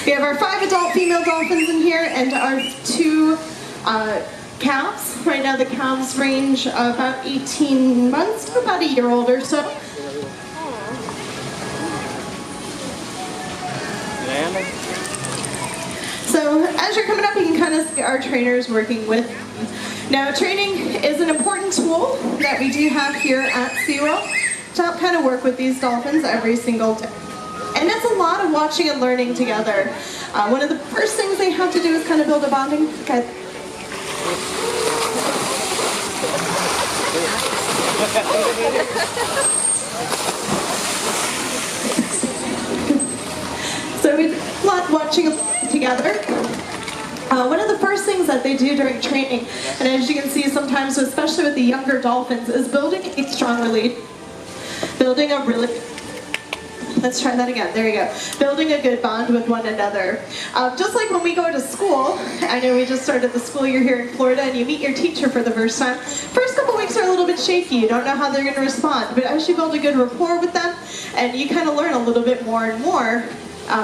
We have our 5 adult female dolphins in here and our 2 calves. Right now the calves range about 18 months to about a year old or so. So as you're coming up, you can kind of see our trainers working with them. Now, training is an important tool that we do have here at SeaWorld to help kind of work with these dolphins every single day. And it's a lot of watching and learning together. One of the first things they have to do is kind of build a bonding. Okay. So we do a lot of watching and learning together. One of the first things that they do during training, and as you can see sometimes, especially with the younger dolphins, is building a strong relationship. Building a really, let's try that again, there you go. Building a good bond with one another. Just like when we go to school, I know we just started the school year here in Florida, and you meet your teacher for the first time. First couple weeks are a little bit shaky, you don't know how they're going to respond, but as you build a good rapport with them, and you kind of learn a little bit more and more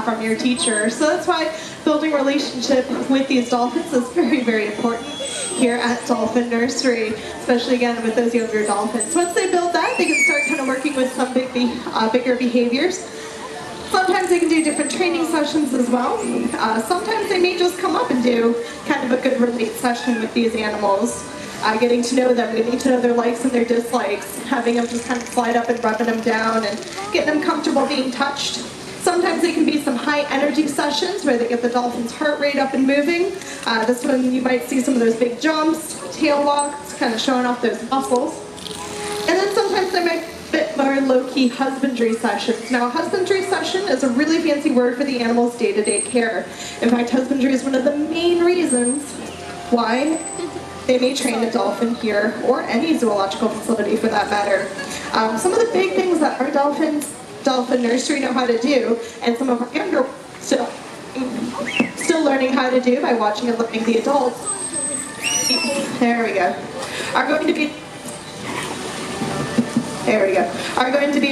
from your teacher. So that's why building a relationship with these dolphins is very, very important here at Dolphin Nursery, especially again with those younger dolphins. Once they build that, they can start kind of working with some bigger behaviors. Sometimes they can do different training sessions as well. Sometimes they may just come up and do kind of a good relate session with these animals. Getting to know them, getting to know their likes and their dislikes, having them just kind of slide up and rubbing them down and getting them comfortable being touched. Sometimes they can be some high energy sessions where they get the dolphin's heart rate up and moving. This one you might see some of those big jumps, tail walks, kind of showing off those muscles. And then sometimes they might be a bit more low-key husbandry sessions. Now, a husbandry session is a really fancy word for the animal's day-to-day care. In fact, husbandry is one of the main reasons why they may train a dolphin here, or any zoological facility for that matter. Some of the big things that our Dolphin Nursery know how to do, and some of our younger still learning how to do by watching and learning the adults. There we go. Are going to be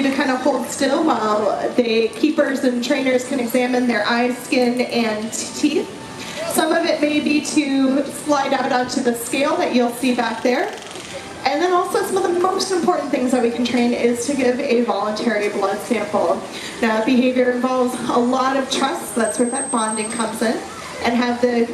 to kind of hold still while the keepers and trainers can examine their eyes, skin, and teeth. Some of it may be to slide out onto the scale that you'll see back there. And then also some of the most important things that we can train is to give a voluntary blood sample. Now, behavior involves a lot of trust, that's where that bonding comes in, and have the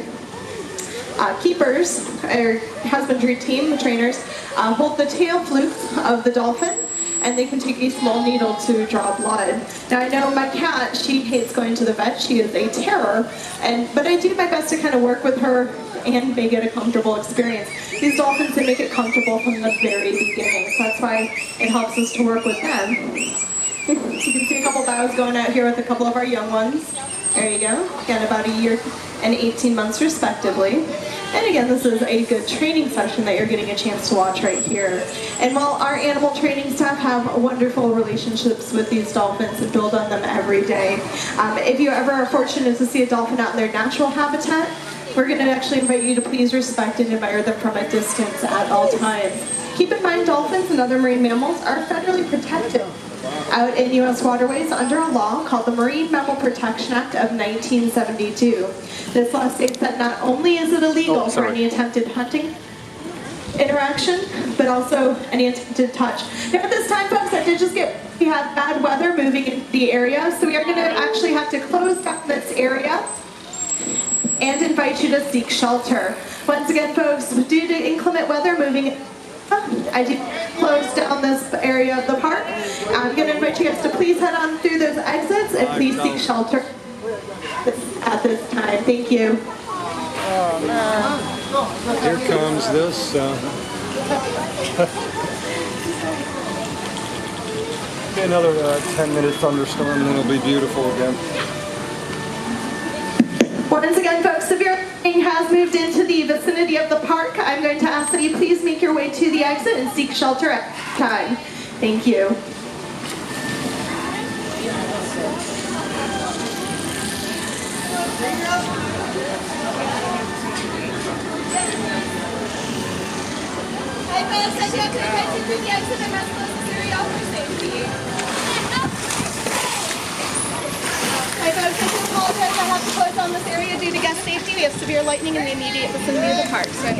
keepers, or husbandry team, the trainers, hold the tail flukes of the dolphin, and they can take a small needle to draw blood. Now, I know my cat, she hates going to the vet, she is a terror, but I do my best to kind of work with her and make it a comfortable experience. These dolphins, they make it comfortable from the very beginning, so that's why it helps us to work with them. So you can see a couple bows going out here with a couple of our young ones. There you go. Again, about a year and 18 months respectively. And again, this is a good training session that you're getting a chance to watch right here. And while our animal training staff have wonderful relationships with these dolphins and build on them every day, if you ever are fortunate to see a dolphin out in their natural habitat, we're going to actually invite you to please respect and admire them from a distance at all times. Keep in mind, dolphins and other marine mammals are federally protected out in U.S. waterways under a law called the Marine Mammal Protection Act of 1972. This law states that not only is it illegal for any attempted hunting interaction, but also any attempted touch. Now at this time, folks, we have bad weather moving into the area, so we are going to actually have to close down this area and invite you to seek shelter. Once again, folks, due to inclement weather moving, I do close down this area of the park. I'm going to invite you guys to please head on through those exits and please seek shelter at this time. Thank you. Here comes this. Another 10-minute thunderstorm, and then it'll be beautiful again. Once again, folks, severe rain has moved into the vicinity of the park. I'm going to ask that you please make your way to the exit and seek shelter at this time. Thank you. Hi, folks. I do have to invite you through the exit and rest close to area for safety. Hi, folks. I do apologize. have to close on this area due to guest safety. We have severe lightning in the immediate vicinity of the park. So